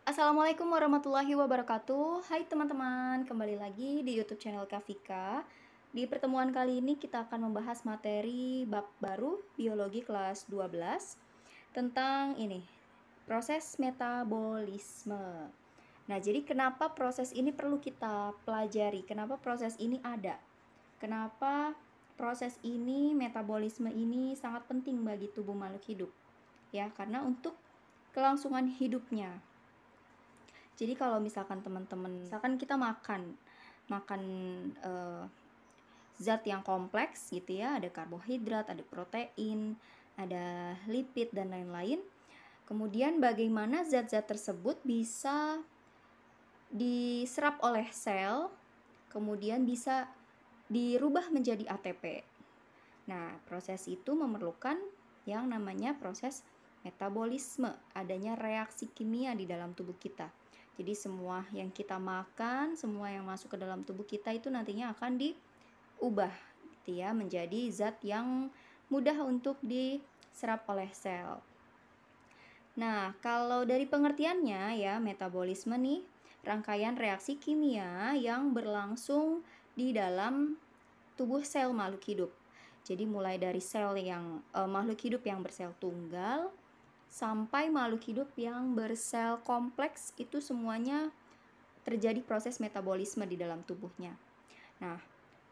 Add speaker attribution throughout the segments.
Speaker 1: Assalamualaikum warahmatullahi wabarakatuh. Hai teman-teman, kembali lagi di YouTube channel Kafika. Di pertemuan kali ini kita akan membahas materi bab baru biologi kelas 12 tentang proses metabolisme. Nah, jadi kenapa proses ini perlu kita pelajari? Kenapa proses ini ada? Kenapa proses ini, metabolisme ini sangat penting bagi tubuh makhluk hidup? Ya, karena untuk kelangsungan hidupnya. Jadi kalau misalkan teman-teman, misalkan kita makan zat yang kompleks gitu ya, ada karbohidrat, ada protein, ada lipid dan lain-lain. Kemudian bagaimana zat-zat tersebut bisa diserap oleh sel, kemudian bisa dirubah menjadi ATP. Nah, proses itu memerlukan yang namanya proses metabolisme, adanya reaksi kimia di dalam tubuh kita. Jadi semua yang kita makan, semua yang masuk ke dalam tubuh kita itu nantinya akan diubah gitu ya, menjadi zat yang mudah untuk diserap oleh sel. Nah, kalau dari pengertiannya ya, metabolisme nih rangkaian reaksi kimia yang berlangsung di dalam tubuh sel makhluk hidup. Jadi mulai dari sel yang makhluk hidup yang bersel tunggal sampai makhluk hidup yang bersel kompleks, itu semuanya terjadi proses metabolisme di dalam tubuhnya. Nah,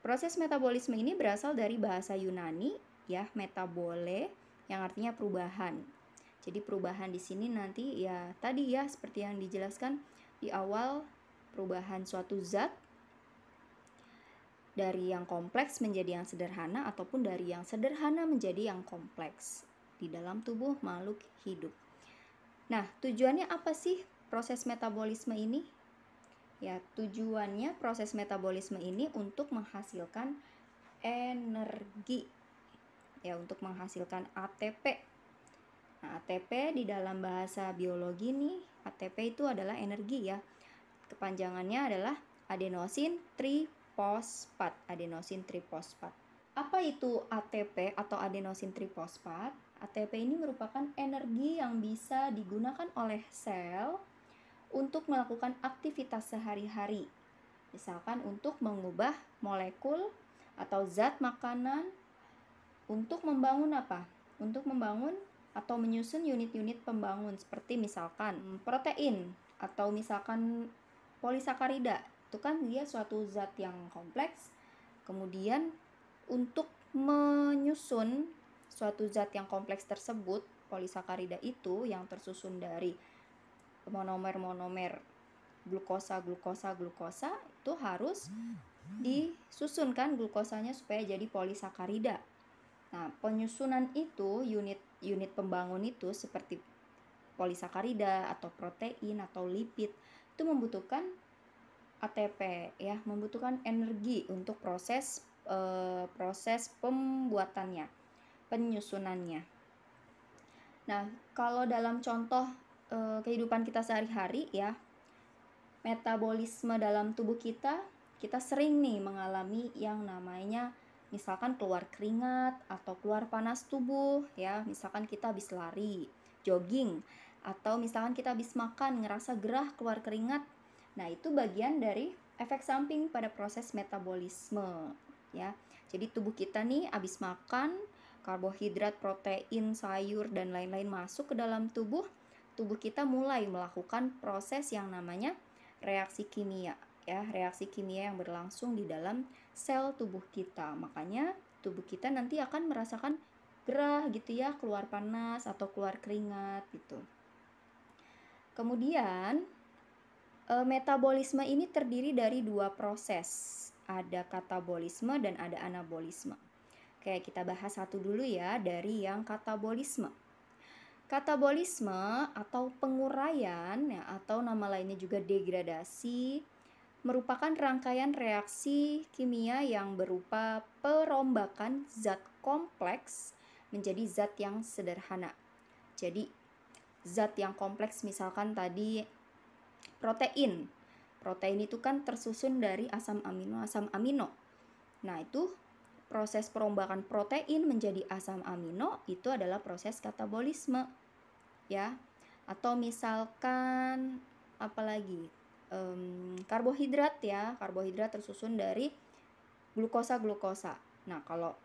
Speaker 1: proses metabolisme ini berasal dari bahasa Yunani ya, metabole, yang artinya perubahan. Jadi perubahan di sini nanti ya tadi ya seperti yang dijelaskan di awal, perubahan suatu zat dari yang kompleks menjadi yang sederhana ataupun dari yang sederhana menjadi yang kompleks di dalam tubuh makhluk hidup. Nah, tujuannya apa sih proses metabolisme ini? Ya, tujuannya proses metabolisme ini untuk menghasilkan energi. Ya, untuk menghasilkan ATP. Nah, ATP di dalam bahasa biologi nih, ATP itu adalah energi ya. Kepanjangannya adalah adenosin trifosfat. Adenosin trifosfat. Apa itu ATP atau adenosin trifosfat? ATP ini merupakan energi yang bisa digunakan oleh sel untuk melakukan aktivitas sehari-hari. Misalkan untuk mengubah molekul atau zat makanan untuk membangun apa? Untuk membangun atau menyusun unit-unit pembangun seperti misalkan protein atau misalkan polisakarida. Itu kan dia suatu zat yang kompleks. Kemudian untuk menyusun suatu zat yang kompleks tersebut, polisakarida itu yang tersusun dari monomer-monomer glukosa itu harus disusunkan glukosanya supaya jadi polisakarida. Nah, penyusunan itu unit pembangun itu seperti polisakarida atau protein atau lipid itu membutuhkan ATP ya, membutuhkan energi untuk proses pembuatannya, penyusunannya. Nah, kalau dalam contoh kehidupan kita sehari-hari ya, metabolisme dalam tubuh kita sering nih mengalami yang namanya misalkan keluar keringat atau keluar panas tubuh ya, misalkan kita habis lari, jogging, atau misalkan kita habis makan ngerasa gerah keluar keringat. Nah, itu bagian dari efek samping pada proses metabolisme ya. Jadi tubuh kita nih habis makan, karbohidrat, protein, sayur dan lain-lain masuk ke dalam tubuh kita mulai melakukan proses yang namanya reaksi kimia ya, reaksi kimia yang berlangsung di dalam sel tubuh kita. Makanya tubuh kita nanti akan merasakan gerah gitu ya, keluar panas atau keluar keringat gitu. Kemudian metabolisme ini terdiri dari dua proses, ada katabolisme dan ada anabolisme. Oke, kita bahas satu dulu ya, dari yang katabolisme. Katabolisme atau penguraian ya, atau nama lainnya juga degradasi, merupakan rangkaian reaksi kimia yang berupa perombakan zat kompleks menjadi zat yang sederhana. Jadi zat yang kompleks misalkan tadi protein. Protein itu kan tersusun dari asam amino. Nah, itu proses perombakan protein menjadi asam amino itu adalah proses katabolisme. Ya. Atau misalkan apalagi karbohidrat ya. Karbohidrat tersusun dari glukosa. Nah, kalau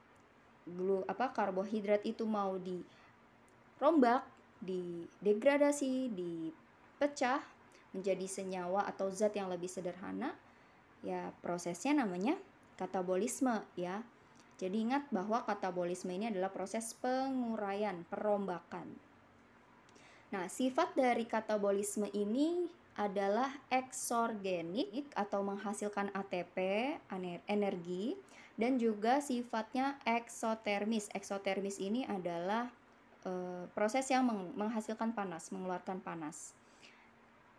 Speaker 1: karbohidrat itu mau dirombak, didegradasi, dipecah menjadi senyawa atau zat yang lebih sederhana, ya prosesnya namanya katabolisme ya. Jadi ingat bahwa katabolisme ini adalah proses penguraian, perombakan. Nah, sifat dari katabolisme ini adalah eksorgenik atau menghasilkan ATP, energi, dan juga sifatnya eksotermis. Eksotermis ini adalah proses yang menghasilkan panas, mengeluarkan panas.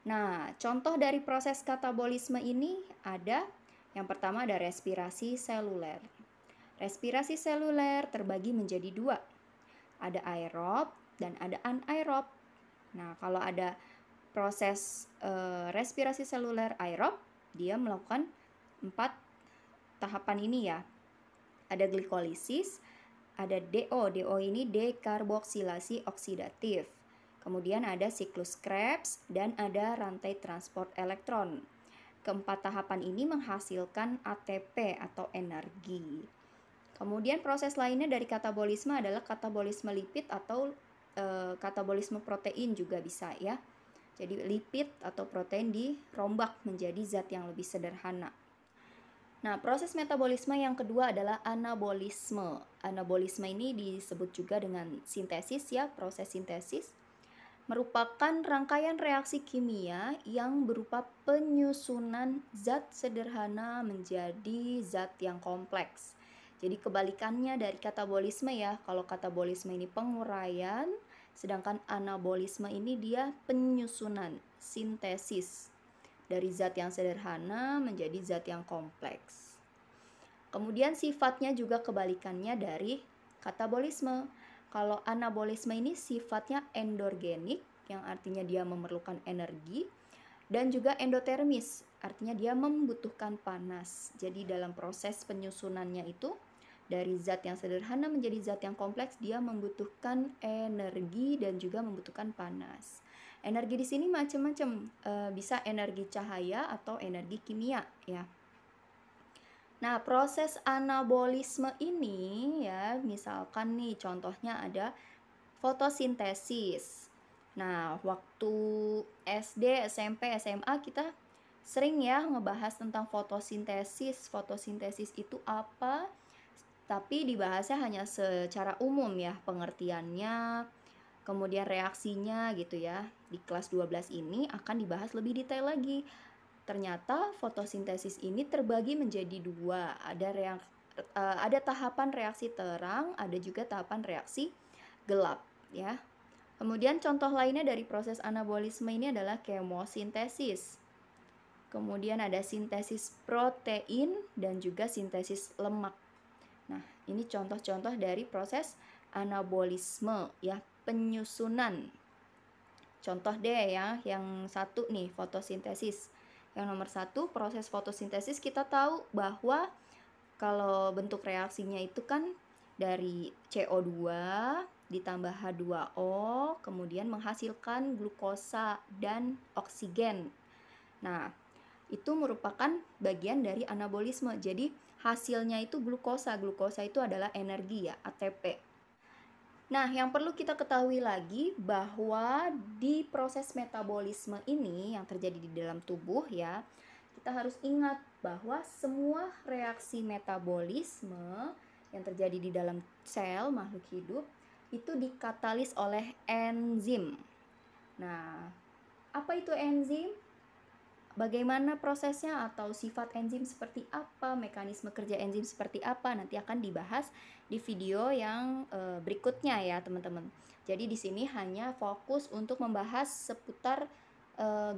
Speaker 1: Nah, contoh dari proses katabolisme ini ada, yang pertama ada respirasi seluler. Respirasi seluler terbagi menjadi dua, ada aerob dan ada anaerob. Nah, kalau ada proses respirasi seluler aerob, dia melakukan 4 tahapan ini ya. Ada glikolisis, ada DO. DO ini dekarboksilasi oksidatif. Kemudian ada siklus Krebs dan ada rantai transport elektron. Keempat tahapan ini menghasilkan ATP atau energi. Kemudian proses lainnya dari katabolisme adalah katabolisme lipid atau katabolisme protein juga bisa ya. Jadi lipid atau protein dirombak menjadi zat yang lebih sederhana. Nah, proses metabolisme yang kedua adalah anabolisme. Anabolisme ini disebut juga dengan sintesis ya, proses sintesis. Merupakan rangkaian reaksi kimia yang berupa penyusunan zat sederhana menjadi zat yang kompleks. Jadi kebalikannya dari katabolisme ya. Kalau katabolisme ini penguraian, sedangkan anabolisme ini dia penyusunan, sintesis dari zat yang sederhana menjadi zat yang kompleks. Kemudian sifatnya juga kebalikannya dari katabolisme. Kalau anabolisme ini sifatnya endorgenik, yang artinya dia memerlukan energi, dan juga endotermis, artinya dia membutuhkan panas. Jadi dalam proses penyusunannya itu, dari zat yang sederhana menjadi zat yang kompleks, dia membutuhkan energi dan juga membutuhkan panas. Energi di sini macam-macam, bisa energi cahaya atau energi kimia ya. Nah, proses anabolisme ini ya, misalkan nih contohnya ada fotosintesis. Nah, waktu SD, SMP, SMA kita sering ya ngebahas tentang fotosintesis. Fotosintesis itu apa? Tapi dibahasnya hanya secara umum ya, pengertiannya, kemudian reaksinya gitu ya. Di kelas 12 ini akan dibahas lebih detail lagi. Ternyata fotosintesis ini terbagi menjadi dua. Ada tahapan reaksi terang, ada juga tahapan reaksi gelap ya. Kemudian contoh lainnya dari proses anabolisme ini adalah kemosintesis. Kemudian ada sintesis protein dan juga sintesis lemak. Nah, ini contoh-contoh dari proses anabolisme ya, penyusunan. Contoh deh ya, yang satu nih, fotosintesis. Yang nomor satu, proses fotosintesis kita tahu bahwa kalau bentuk reaksinya itu kan dari CO2 ditambah H2O, kemudian menghasilkan glukosa dan oksigen. Nah, itu merupakan bagian dari anabolisme. Jadi hasilnya itu glukosa. Glukosa itu adalah energi ya, ATP. Nah, yang perlu kita ketahui lagi bahwa di proses metabolisme ini yang terjadi di dalam tubuh ya, kita harus ingat bahwa semua reaksi metabolisme yang terjadi di dalam sel makhluk hidup itu dikatalis oleh enzim. Nah, apa itu enzim? Bagaimana prosesnya atau sifat enzim seperti apa, mekanisme kerja enzim seperti apa, nanti akan dibahas di video yang berikutnya ya teman-teman. Jadi di sini hanya fokus untuk membahas seputar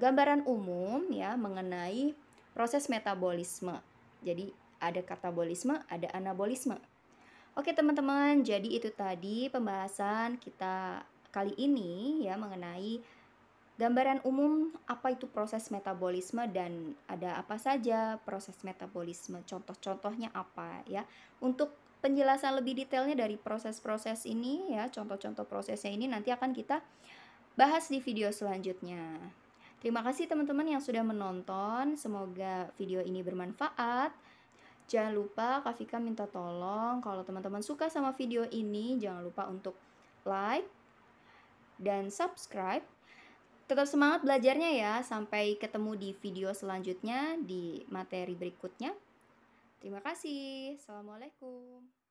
Speaker 1: gambaran umum ya mengenai proses metabolisme. Jadi ada katabolisme, ada anabolisme. Oke teman-teman, jadi itu tadi pembahasan kita kali ini ya mengenai gambaran umum apa itu proses metabolisme dan ada apa saja proses metabolisme, contoh-contohnya apa ya. Untuk penjelasan lebih detailnya dari proses-proses ini ya, contoh-contoh prosesnya ini nanti akan kita bahas di video selanjutnya. Terima kasih teman-teman yang sudah menonton. Semoga video ini bermanfaat. Jangan lupa Kak Vika minta tolong kalau teman-teman suka sama video ini, jangan lupa untuk like dan subscribe. Tetap semangat belajarnya ya. Sampai ketemu di video selanjutnya di materi berikutnya. Terima kasih. Assalamualaikum.